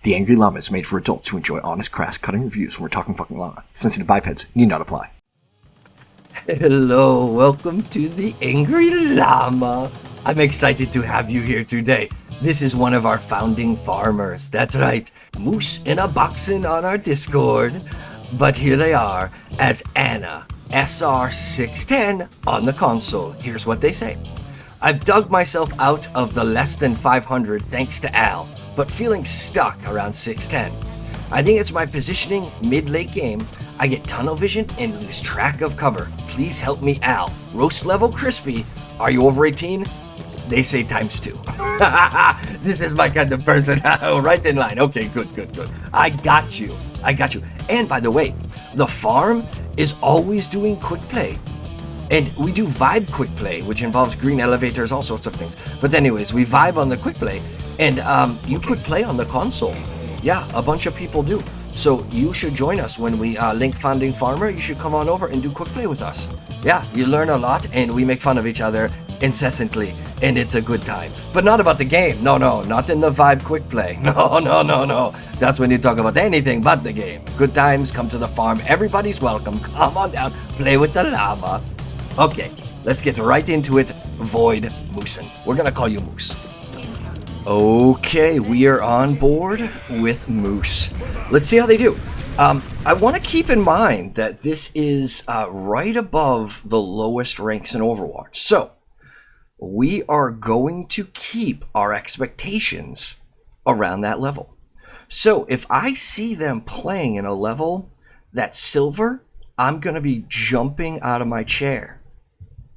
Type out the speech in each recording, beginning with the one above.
The Angry Llama is made for adults who enjoy honest, crass, cutting reviews when we're talking fucking llama. Sensitive bipeds need not apply. Hello, welcome to the Angry Llama. I'm excited to have you here today. This is one of our founding farmers. That's right, Moose in a boxin on our Discord. But here they are as Anna SR610 on the console. Here's what they say. I've dug myself out of the less than 500 thanks to Al, but feeling stuck around 610. I think it's my positioning mid-late game. I get tunnel vision and lose track of cover. Please help me, Al. Roast level crispy. Are you over 18? They say ×2. This is my kind of person. Right in line. Okay, good. I got you. And by the way, the farm is always doing quick play. And we do vibe quick play, which involves green elevators, all sorts of things. But anyways, we vibe on the quick play, and you could play on the console. Yeah, a bunch of people do. So you should join us when we link Founding Farmer. You should come on over and do quick play with us. Yeah, you learn a lot, and we make fun of each other incessantly, and it's a good time. But not about the game. No, not in the vibe quick play. No. That's when you talk about anything but the game. Good times, come to the farm. Everybody's welcome. Come on down, play with the llama. Okay, let's get right into it. Voidmoosen. We're gonna call you Moose. Okay, we are on board with Moose. Let's see how they do. I want to keep in mind that this is right above the lowest ranks in Overwatch. So, we are going to keep our expectations around that level. So, if I see them playing in a level that's silver, I'm going to be jumping out of my chair.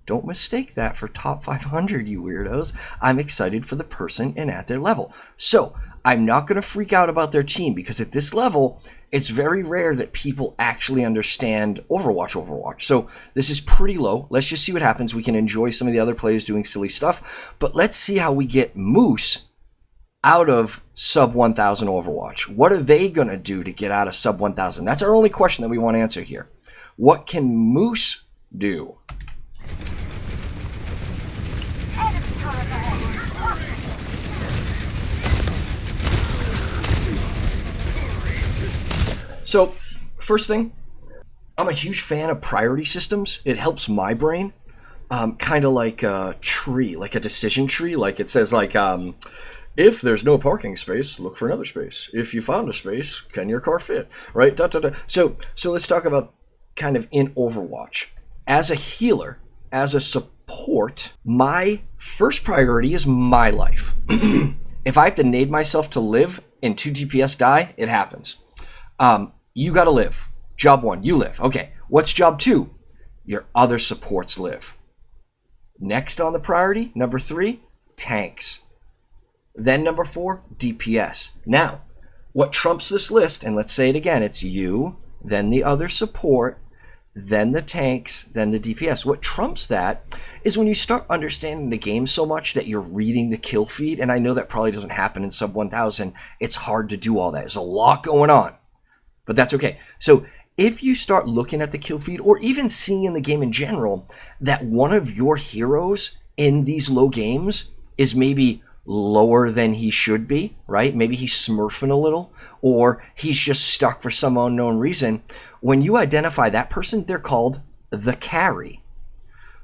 Don't mistake that for top 500, you weirdos. I'm excited for the person and at their level. So, I'm not going to freak out about their team because at this level, it's very rare that people actually understand Overwatch. So, this is pretty low. Let's just see what happens. We can enjoy some of the other players doing silly stuff. But let's see how we get Moose out of sub 1000 Overwatch. What are they going to do to get out of sub 1000? That's our only question that we want to answer here. What can Moose do? So, first thing, I'm a huge fan of priority systems. It helps my brain, kind of like a tree, like a decision tree. Like it says, like, if there's no parking space, look for another space. If you found a space, can your car fit? Right? So let's talk about kind of in Overwatch. As a healer, as a support, my first priority is my life. If I have to nade myself to live and 2 DPS die, it happens. You gotta live. Job 1, you live. Okay, what's job 2? Your other supports live. Next on the priority, number 3, tanks. Then number 4, DPS. Now, what trumps this list, and let's say it again, it's you, then the other support, then the tanks, then the DPS. What trumps that is when you start understanding the game so much that you're reading the kill feed, and I know that probably doesn't happen in sub 1000, it's hard to do all that. There's a lot going on. But that's okay. So if you start looking at the kill feed or even seeing in the game in general that one of your heroes in these low games is maybe lower than he should be, right? Maybe he's smurfing a little or he's just stuck for some unknown reason. When you identify that person, they're called the carry.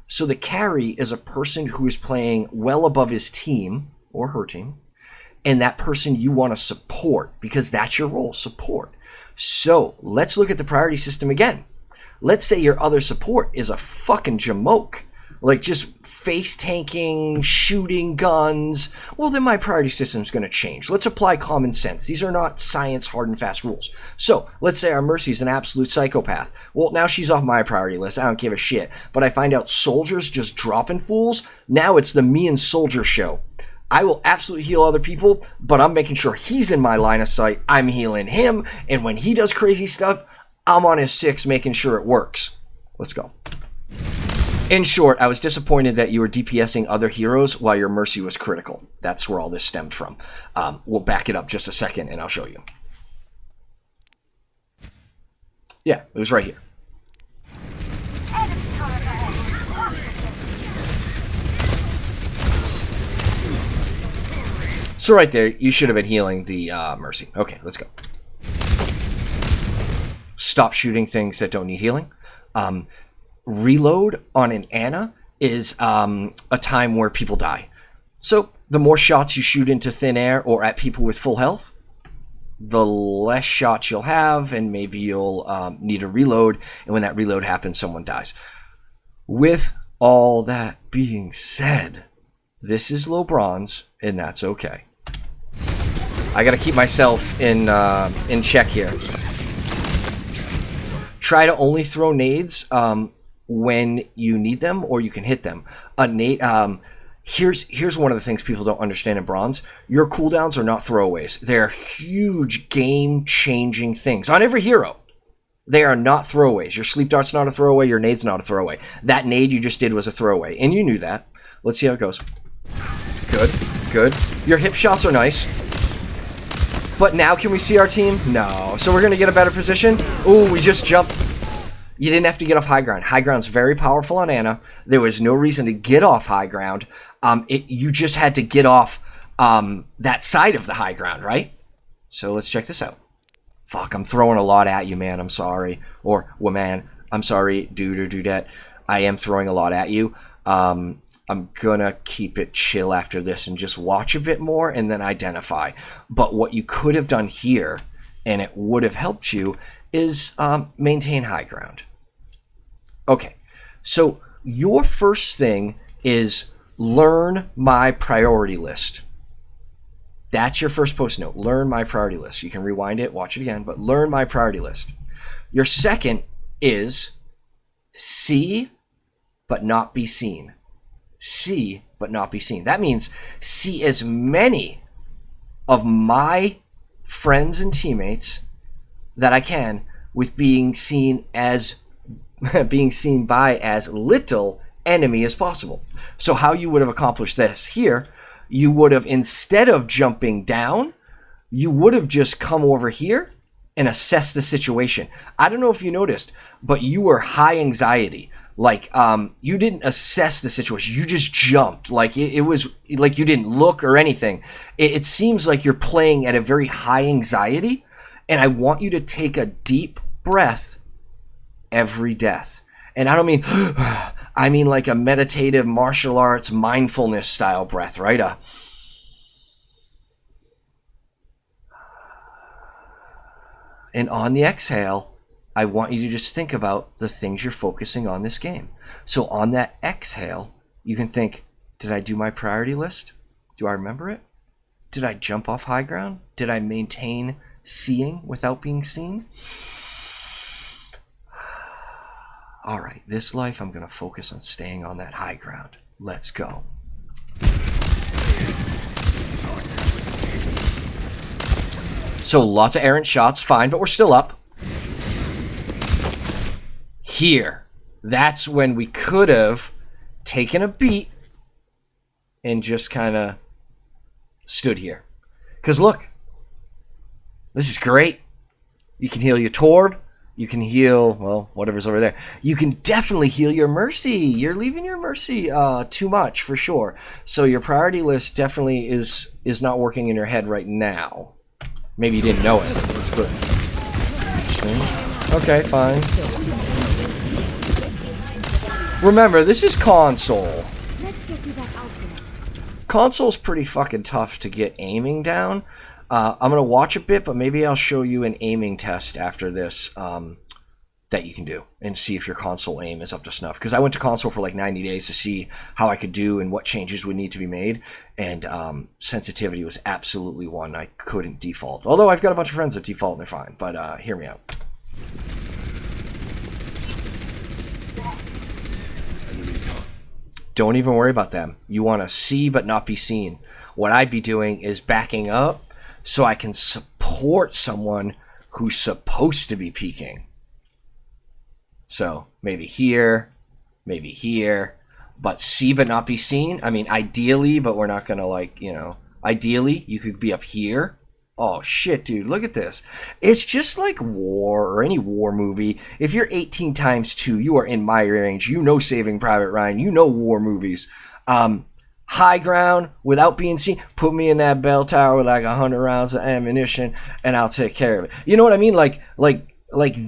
So the carry is a person who is playing well above his team or her team, and that person you want to support because that's your role, support. So let's look at the priority system again. Let's say your other support is a fucking jamoke, like just face tanking, shooting guns. Well, then my priority system is going to change. Let's apply common sense. These are not science, hard and fast rules. So let's say our Mercy's an absolute psychopath. Well, now she's off my priority list. I don't give a shit. But I find out Soldier's just dropping fools. Now it's the me and Soldier show. I will absolutely heal other people, but I'm making sure he's in my line of sight. I'm healing him, and when he does crazy stuff, I'm on his 6 making sure it works. Let's go. In short, I was disappointed that you were DPSing other heroes while your Mercy was critical. That's where all this stemmed from. We'll back it up just a second, and I'll show you. Yeah, it was right here. So right there, you should have been healing the Mercy. Okay, let's go. Stop shooting things that don't need healing. Reload on an Ana is a time where people die. So the more shots you shoot into thin air or at people with full health, the less shots you'll have, and maybe you'll need a reload, and when that reload happens, someone dies. With all that being said, this is low bronze, and that's okay. I gotta keep myself in check here. Try to only throw nades when you need them, or you can hit them. A nade. Here's one of the things people don't understand in bronze. Your cooldowns are not throwaways. They're huge game-changing things on every hero. They are not throwaways. Your sleep dart's not a throwaway. Your nade's not a throwaway. That nade you just did was a throwaway, and you knew that. Let's see how it goes. Good, good. Your hip shots are nice. But now can we see our team? No. So we're going to get a better position. Ooh, we just jumped. You didn't have to get off high ground. High ground's very powerful on Ana. There was no reason to get off high ground. You just had to get off that side of the high ground, right? So let's check this out. Fuck, I'm throwing a lot at you, man. I'm sorry. Or, well, man, I'm sorry, dude or dudette. I am throwing a lot at you. I'm gonna keep it chill after this and just watch a bit more and then identify. But what you could have done here, and it would have helped you, is maintain high ground. Okay, so your first thing is learn my priority list. That's your first post note. Learn my priority list. You can rewind it, watch it again, but learn my priority list. Your second is see but not be seen. See but not be seen. That means see as many of my friends and teammates that I can with being seen by as little enemy as possible. So how you would have accomplished this here, you would have, instead of jumping down, you would have just come over here and assessed the situation. I don't know if you noticed, but you were high anxiety. Like, you didn't assess the situation. You just jumped. Like, it was like you didn't look or anything. It seems like you're playing at a very high anxiety, and I want you to take a deep breath every death. And I don't mean, I mean like a meditative martial arts mindfulness style breath, right? And on the exhale, I want you to just think about the things you're focusing on this game. So on that exhale, you can think, did I do my priority list? Do I remember it? Did I jump off high ground? Did I maintain seeing without being seen? All right, this life I'm going to focus on staying on that high ground. Let's go. So lots of errant shots, fine, but we're still up. Here, that's when we could have taken a beat and just kind of stood here. Because look, this is great. You can heal your Torb. You can heal, well, whatever's over there. You can definitely heal your Mercy. You're leaving your Mercy too much, for sure. So your priority list definitely is not working in your head right now. Maybe you didn't know it. That's good. Okay, fine. Remember, this is console. Console's pretty fucking tough to get aiming down. I'm going to watch a bit, but maybe I'll show you an aiming test after this that you can do and see if your console aim is up to snuff. Because I went to console for like 90 days to see how I could do and what changes would need to be made. And sensitivity was absolutely one I couldn't default. Although I've got a bunch of friends that default and they're fine. But hear me out. Don't even worry about them. You want to see but not be seen. What I'd be doing is backing up so I can support someone who's supposed to be peeking. So maybe here, but see but not be seen. I mean, ideally, but we're not going to like, you know, ideally you could be up here. Oh shit, dude, look at this. It's just like war or any war movie. If you're 18 times 2, you are in my range. You know Saving Private Ryan. You know war movies. High high ground without being seen. Put me in that bell tower with like 100 rounds of ammunition, and I'll take care of it. You know what I mean? Like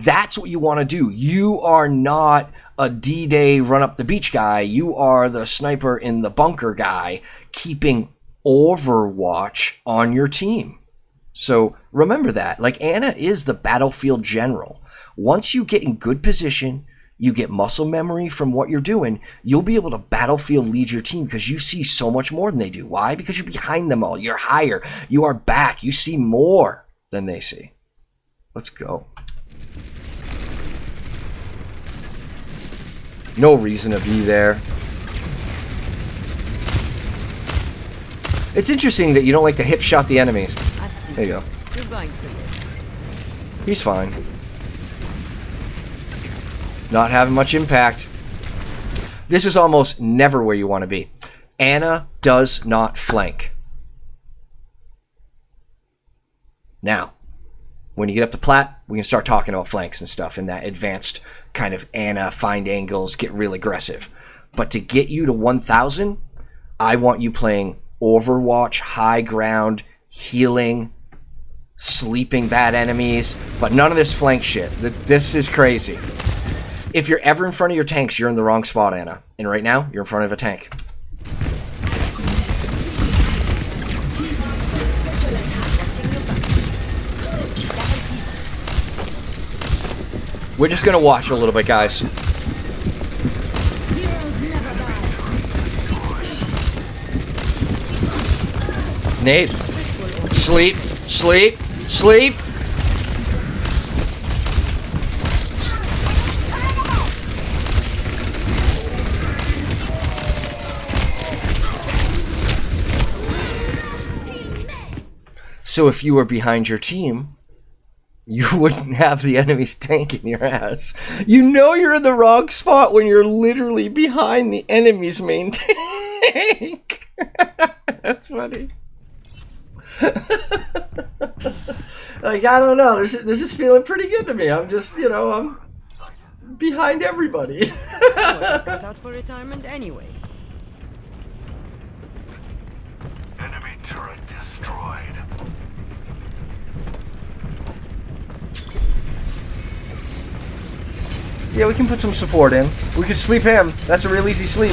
that's what you want to do. You are not a D-Day run up the beach guy. You are the sniper in the bunker guy, keeping Overwatch on your team. So remember that. Like, Ana is the battlefield general. Once you get in good position, you get muscle memory from what you're doing, you'll be able to battlefield lead your team because you see so much more than they do. Why? Because you're behind them all. You're higher. You are back. You see more than they see. Let's go. No reason to be there. It's interesting that you don't like to hip shot the enemies. There you go. He's fine. Not having much impact. This is almost never where you want to be. Ana does not flank. Now, when you get up to plat, we can start talking about flanks and stuff in that advanced kind of Ana, find angles, get real aggressive. But to get you to 1,000, I want you playing Overwatch, high ground, healing, sleeping bad enemies, but none of this flank shit. This is crazy. If you're ever in front of your tanks, you're in the wrong spot, Ana. And right now, you're in front of a tank. We're just gonna watch a little bit, guys. Nate, sleep, sleep, sleep. So if you were behind your team, you wouldn't have the enemy's tank in your ass. You know you're in the wrong spot when you're literally behind the enemy's main tank. That's funny. Like, I don't know. This is feeling pretty good to me. I'm just, you know, I'm behind everybody. Cut out for retirement anyways. Enemy turret destroyed. Yeah, we can put some support in. We could sleep him. That's a real easy sleep.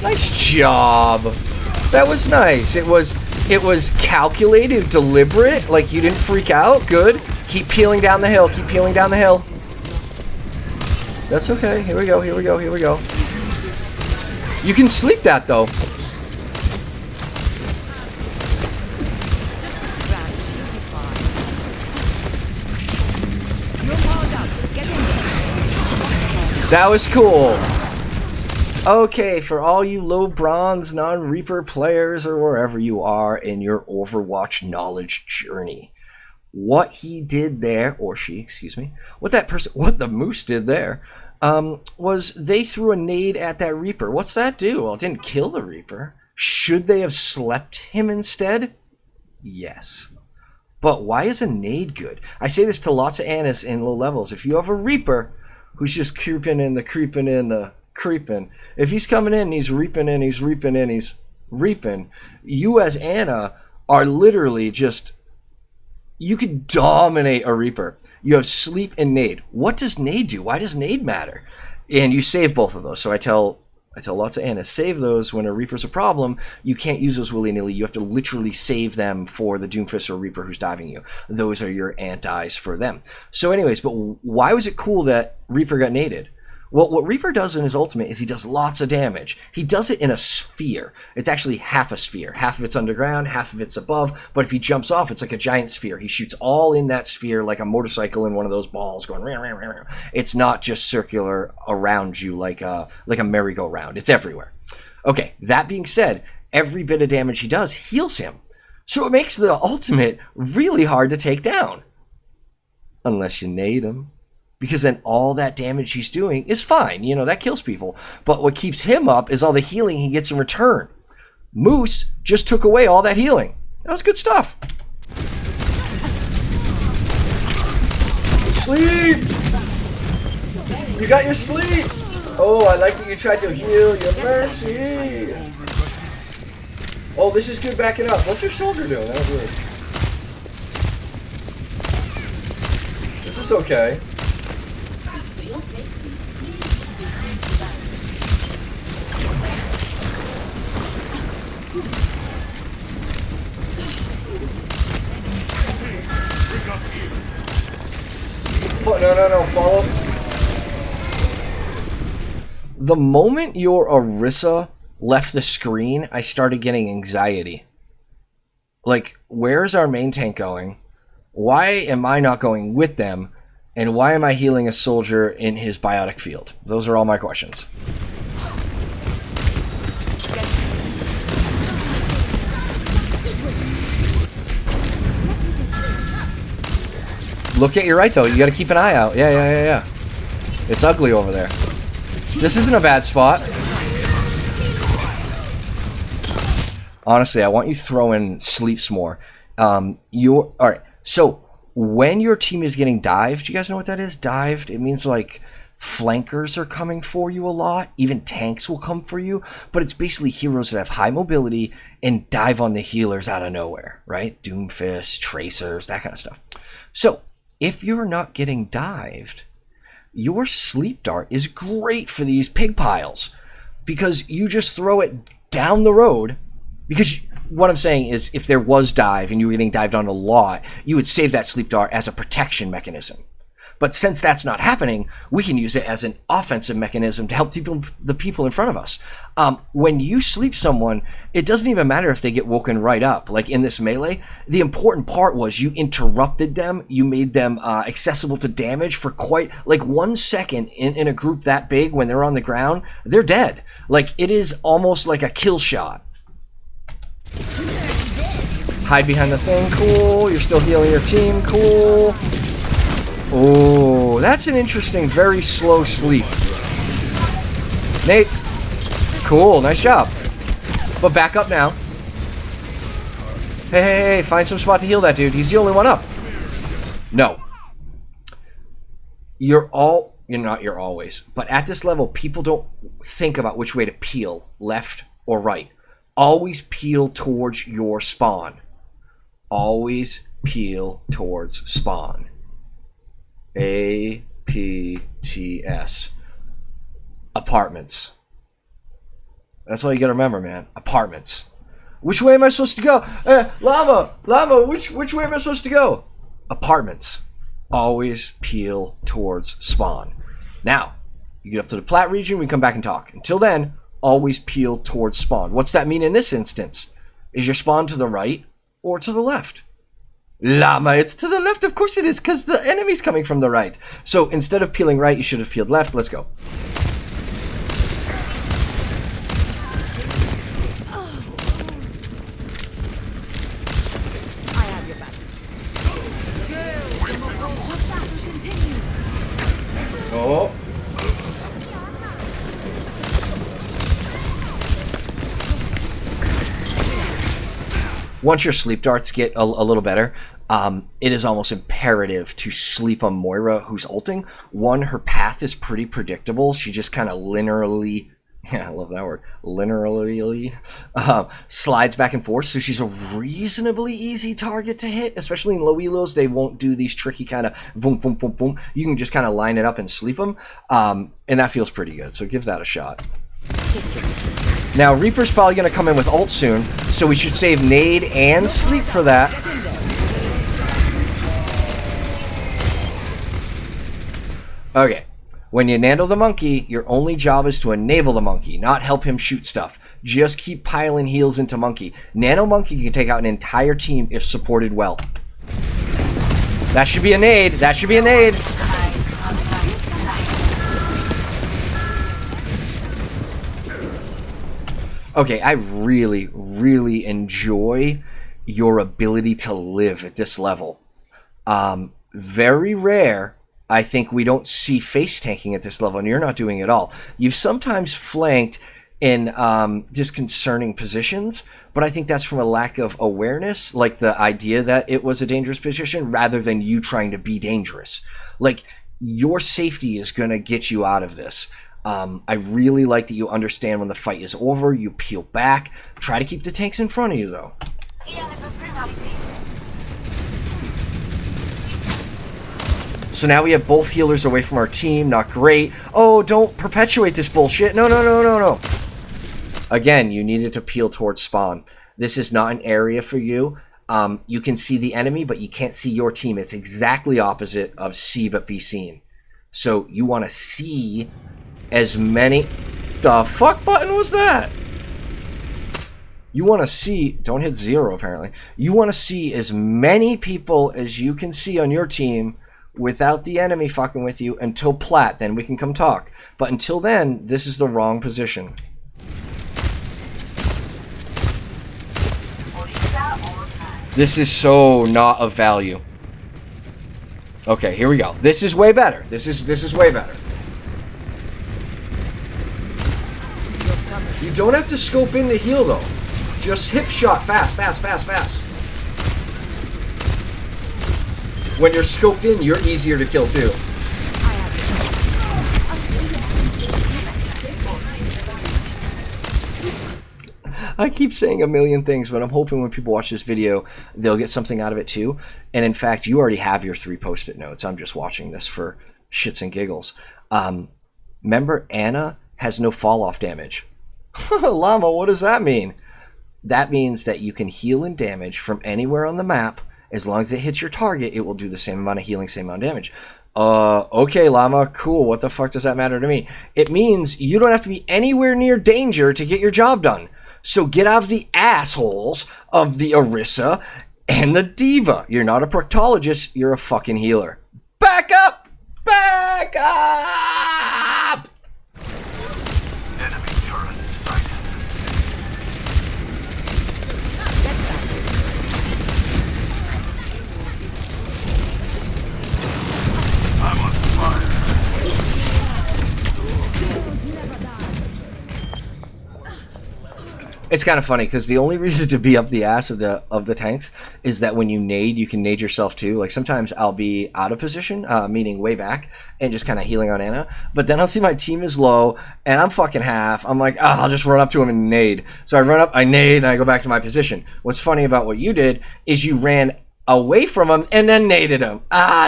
Nice job. That was nice. It was calculated, deliberate. Like, you didn't freak out. Good. Keep peeling down the hill. Keep peeling down the hill. That's okay. Here we go. Here we go. Here we go. You can sleep that, though. That was cool. Okay, for all you low bronze, non-Reaper players or wherever you are in your Overwatch knowledge journey, what he did there, or she, excuse me, what the Moose did there, was they threw a nade at that Reaper. What's that do? Well, it didn't kill the Reaper. Should they have slept him instead? Yes. But why is a nade good? I say this to lots of Anas in low levels. If you have a Reaper who's just creeping, if he's coming in, he's reaping in, he's reaping in, he's reaping, you as Ana are literally just, you could dominate a Reaper. You have sleep and nade. What does nade do? Why does nade matter? And you save both of those. So I tell lots of Ana, save those when a Reaper's a problem. You can't use those willy-nilly. You have to literally save them for the Doomfist or Reaper who's diving you. Those are your antis for them. So anyways, but why was it cool that Reaper got naded? Well, what Reaper does in his ultimate is he does lots of damage. He does it in a sphere. It's actually half a sphere. Half of it's underground, half of it's above. But if he jumps off, it's like a giant sphere. He shoots all in that sphere like a motorcycle in one of those balls going. Rah, rah, rah, rah. It's not just circular around you like a merry-go-round. It's everywhere. Okay, that being said, every bit of damage he does heals him. So it makes the ultimate really hard to take down. Unless you nade him. Because then all that damage he's doing is fine. You know, that kills people. But what keeps him up is all the healing he gets in return. Moose just took away all that healing. That was good stuff. Sleep! You got your sleep! Oh, I like that you tried to heal your mercy. Oh, this is good backing up. What's your soldier doing? That was weird. This is okay. No, follow. The moment your Orisa left the screen, I started getting anxiety. Like, where's our main tank going? Why am I not going with them? And why am I healing a soldier in his biotic field? Those are all my questions. Look at your right, though. You gotta keep an eye out. Yeah. It's ugly over there. This isn't a bad spot. Honestly, I want you throwing sleeps more. Alright, so when your team is getting dived, do you guys know what that is? Dived? It means like flankers are coming for you a lot. Even tanks will come for you. But it's basically heroes that have high mobility and dive on the healers out of nowhere, right? Doomfist, Tracers, that kind of stuff. So, if you're not getting dived, your sleep dart is great for these pig piles because you just throw it down the road. Because what I'm saying is if there was dive and you were getting dived on a lot, you would save that sleep dart as a protection mechanism. But since that's not happening, we can use it as an offensive mechanism to help the people in front of us. When you sleep someone, it doesn't even matter if they get woken right up. Like in this melee, the important part was you interrupted them. You made them accessible to damage for quite like 1 second in a group that big. When they're on the ground, they're dead. Like it is almost like a kill shot. Hide behind the thing, cool. You're still healing your team, cool. Oh, that's an interesting, very slow sleep. Nate, cool, nice job. But back up now. Hey, find some spot to heal that dude. He's the only one up. No. You're always. But at this level, people don't think about which way to peel, left or right. Always peel towards your spawn. Always peel towards spawn. APTS. Apartments. That's all you gotta remember, man. Apartments. Which way am I supposed to go? Llama, which way am I supposed to go? Apartments. Always peel towards spawn. Now, you get up to the plat region, we come back and talk. Until then, always peel towards spawn. What's that mean in this instance? Is your spawn to the right or to the left? Llama, it's to the left. Of course it is, because the enemy's coming from the right. So instead of peeling right, you should have peeled left. Let's go. I have your back. Oh. Once your sleep darts get a little better, it is almost imperative to sleep on Moira, who's ulting. One, her path is pretty predictable. She just kind of linearly, I love that word, linearly slides back and forth. So she's a reasonably easy target to hit, especially in low elos. They won't do these tricky kind of boom, boom, boom, boom. You can just kind of line it up and sleep them. And that feels pretty good. So give that a shot. Now, Reaper's probably going to come in with ult soon, so we should save nade and sleep for that. Okay, when you nano the monkey, your only job is to enable the monkey, not help him shoot stuff. Just keep piling heals into monkey. Nano monkey can take out an entire team if supported well. That should be a nade. That should be a nade. Okay, I really, really enjoy your ability to live at this level. Very rare, I think we don't see face tanking at this level, and you're not doing it all. You've sometimes flanked in disconcerting positions, but I think that's from a lack of awareness, like the idea that it was a dangerous position, rather than you trying to be dangerous. Like, your safety is going to get you out of this. I really like that you understand when the fight is over, you peel back. Try to keep the tanks in front of you, though. So now we have both healers away from our team. Not great. Oh, don't perpetuate this bullshit. No, no, no, no, no. Again, you needed to peel towards spawn. This is not an area for you. You can see the enemy, but you can't see your team. It's exactly opposite of see but be seen. So you want to see as many... The fuck button was that? You want to see... Don't hit 0, apparently. You want to see as many people as you can see on your team without the enemy fucking with you until plat. Then we can come talk. But until then, this is the wrong position. This is so not of value. Okay, here we go. This is way better. This is way better. You don't have to scope in to heal though. Just hip shot fast, fast, fast, fast. When you're scoped in, you're easier to kill too. I keep saying a million things, but I'm hoping when people watch this video, they'll get something out of it too. And in fact, you already have your 3 post-it notes. I'm just watching this for shits and giggles. Remember, Anna has no fall-off damage. Llama, what does that mean? That means that you can heal and damage from anywhere on the map. As long as it hits your target, it will do the same amount of healing, same amount of damage. Okay, Llama, cool. What the fuck does that matter to me? It means you don't have to be anywhere near danger to get your job done. So get out of the assholes of the Orisa and the Diva. You're not a proctologist, you're a fucking healer. Back up! Back up! Enemy turret sighted. I'm on fire. It's kind of funny because the only reason to be up the ass of the tanks is that when you nade, you can nade yourself too. Like sometimes I'll be out of position, meaning way back, and just kind of healing on Anna. But then I'll see my team is low, and I'm fucking half. I'm like, I'll just run up to him and nade. So I run up, I nade, and I go back to my position. What's funny about what you did is you ran away from him and then naded him.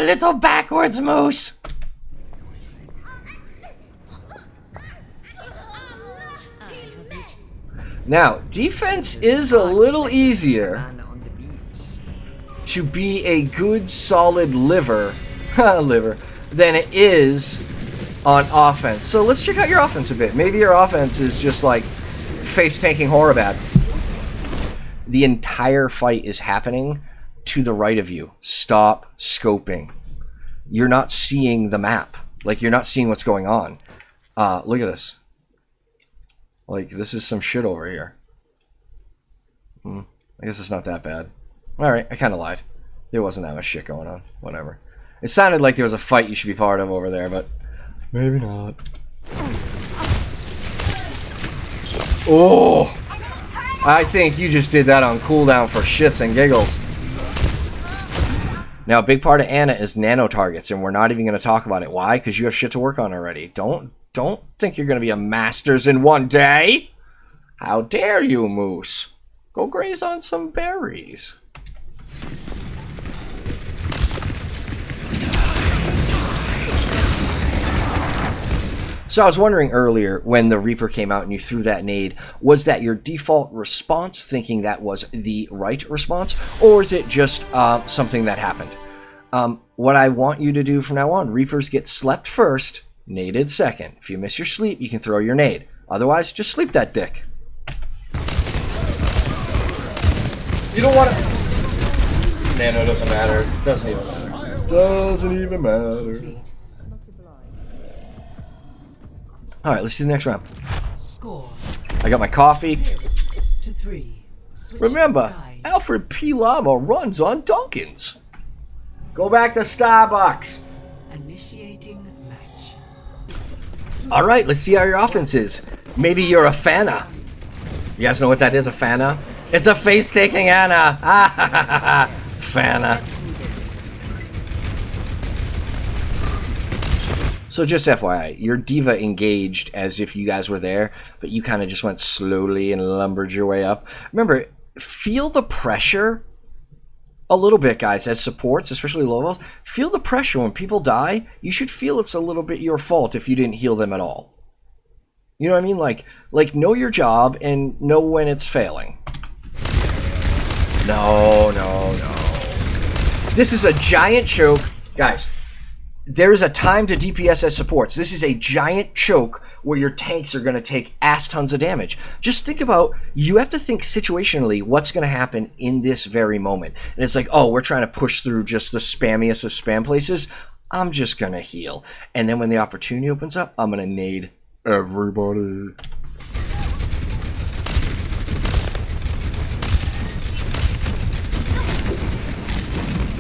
Little backwards moose. Now, defense is a little easier to be a good, solid liver than it is on offense. So let's check out your offense a bit. Maybe your offense is just like face-tanking horror bad. The entire fight is happening to the right of you. Stop scoping. You're not seeing the map. Like, you're not seeing what's going on. Look at this. Like, this is some shit over here. I guess it's not that bad. Alright, I kind of lied. There wasn't that much shit going on. Whatever. It sounded like there was a fight you should be part of over there, but maybe not. Oh! I think you just did that on cooldown for shits and giggles. Now, a big part of Anna is nano targets, and we're not even going to talk about it. Why? Because you have shit to work on already. Don't think you're going to be a masters in one day. How dare you, Moose? Go graze on some berries. So I was wondering earlier, when the Reaper came out and you threw that nade, was that your default response, thinking that was the right response, or is it just something that happened? What I want you to do from now on, Reapers get slept first, naded second. If you miss your sleep, you can throw your nade. Otherwise, just sleep that dick. You don't want to... Nano doesn't matter. Doesn't even matter. Doesn't even matter. Alright, let's do the next round. Score I got my coffee. 0-3. Remember, Alfred P. Llama runs on Dunkin's. Go back to Starbucks. Initiating match. Alright, let's see how your offense is. Maybe you're a Fana. You guys know what that is, a Fana? It's a face-taking Anna. Fana. So just FYI, your diva engaged as if you guys were there, but you kind of just went slowly and lumbered your way up. Remember, feel the pressure a little bit, guys, as supports, especially low levels. Feel the pressure when people die. You should feel it's a little bit your fault if you didn't heal them at all. You know what I mean? Like know your job and know when it's failing. No. This is a giant choke. Guys, there's a time to DPS as supports. This is a giant choke where your tanks are going to take ass tons of damage. Just think about, you have to think situationally what's going to happen in this very moment. And it's like, oh, we're trying to push through just the spammiest of spam places. I'm just going to heal. And then when the opportunity opens up, I'm going to nade everybody.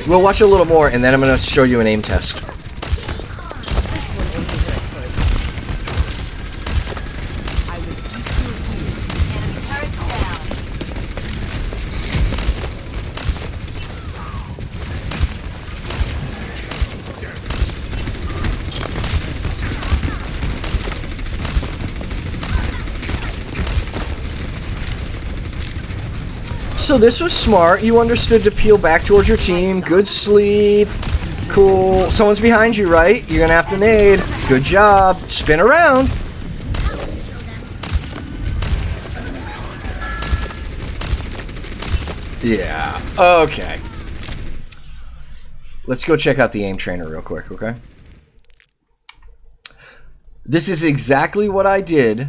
We'll watch a little more, and then I'm going to show you an aim test. So this was smart. You understood to peel back towards your team. Good sleep. Cool. Someone's behind you, right? You're going to have to nade. Good job. Spin around. Yeah. Okay. Let's go check out the aim trainer real quick, okay? This is exactly what I did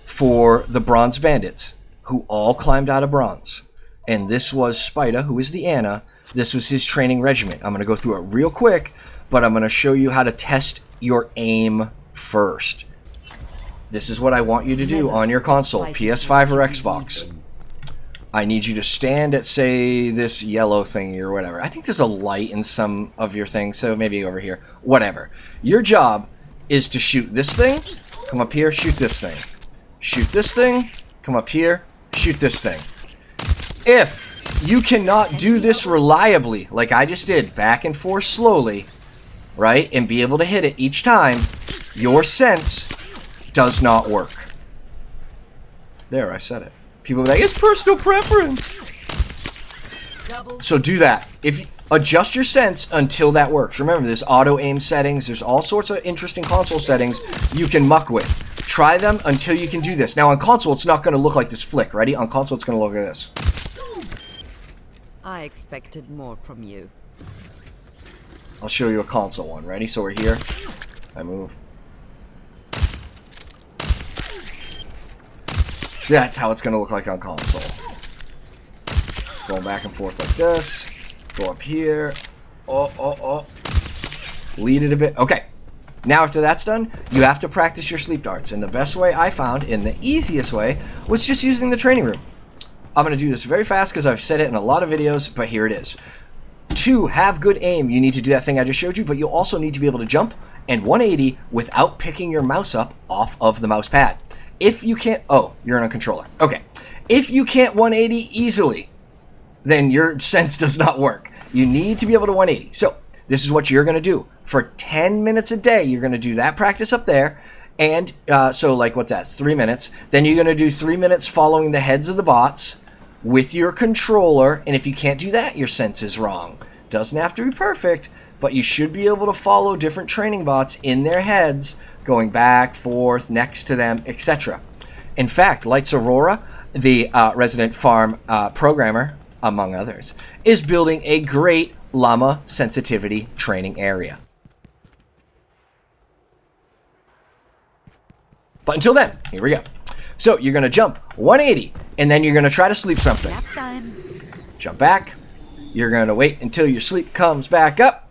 for the Bronze Bandits, who all climbed out of bronze. And this was Spida, who is the Anna. This was his training regiment. I'm going to go through it real quick, but I'm going to show you how to test your aim first. This is what I want you to do on your console, PS5 or Xbox. I need you to stand at, say, this yellow thingy or whatever. I think there's a light in some of your things, so maybe over here. Whatever. Your job is to shoot this thing, come up here, shoot this thing. Shoot this thing, come up here, shoot this thing. If you cannot do this reliably, like I just did, back and forth slowly, right, and be able to hit it each time, your sense does not work. There, I said it. People are like, it's personal preference. So do that. If you adjust your sense until that works. Remember, there's auto aim settings. There's all sorts of interesting console settings you can muck with. Try them until you can do this. Now on console, it's not going to look like this flick. Ready? On console, it's going to look like this. I expected more from you. I'll show you a console one. Ready? So we're here. I move. That's how it's going to look like on console. Going back and forth like this. Go up here. Oh. Lead it a bit. Okay. Now after that's done, you have to practice your sleep darts. And the best way I found, and the easiest way, was just using the training room. I'm going to do this very fast because I've said it in a lot of videos, but here it is. To have good aim, you need to do that thing I just showed you, but you'll also need to be able to jump and 180 without picking your mouse up off of the mouse pad. If you can't... Oh, you're on a controller. Okay. If you can't 180 easily, then your sense does not work. You need to be able to 180. So this is what you're going to do. For 10 minutes a day, you're going to do that practice up there. And so like what's that? 3 minutes. Then you're going to do 3 minutes following the heads of the bots with your controller. And if you can't do that, your sense is wrong. Doesn't have to be perfect, but you should be able to follow different training bots in their heads, going back, forth, next to them, etc. In fact, Lights Aurora, the resident farm programmer, among others, is building a great llama sensitivity training area. But until then, here we go. So you're going to jump 180, and then you're going to try to sleep something. Jump back. You're going to wait until your sleep comes back up.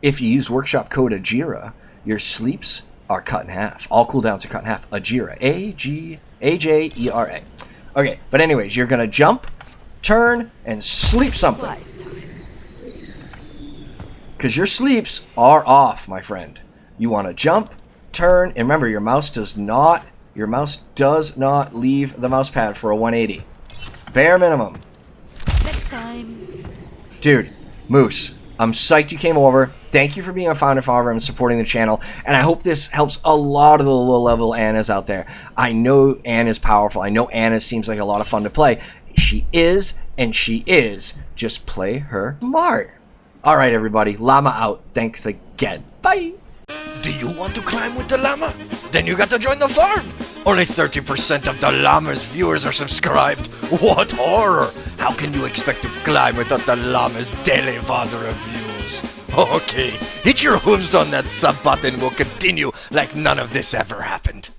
If you use workshop code AJERA, your sleeps are cut in half. All cooldowns are cut in half. AJERA. A-J-E-R-A. Okay, but anyways, you're going to jump, turn, and sleep something. Because your sleeps are off, my friend. You want to jump, turn, and remember, your mouse does not leave the mouse pad for a 180. Bare minimum. Next time. Dude, Moose, I'm psyched you came over. Thank you for being a founder farmer and supporting the channel. And I hope this helps a lot of the low-level Annas out there. I know Anna's powerful. I know Anna seems like a lot of fun to play. She is, and she is. Just play her smart. All right, everybody. Llama out. Thanks again. Bye. Do you want to climb with the llama? Then you got to join the farm! Only 30% of the llama's viewers are subscribed. What horror! How can you expect to climb without the llama's daily VOD reviews? Okay, hit your hooves on that sub button. We'll continue like none of this ever happened.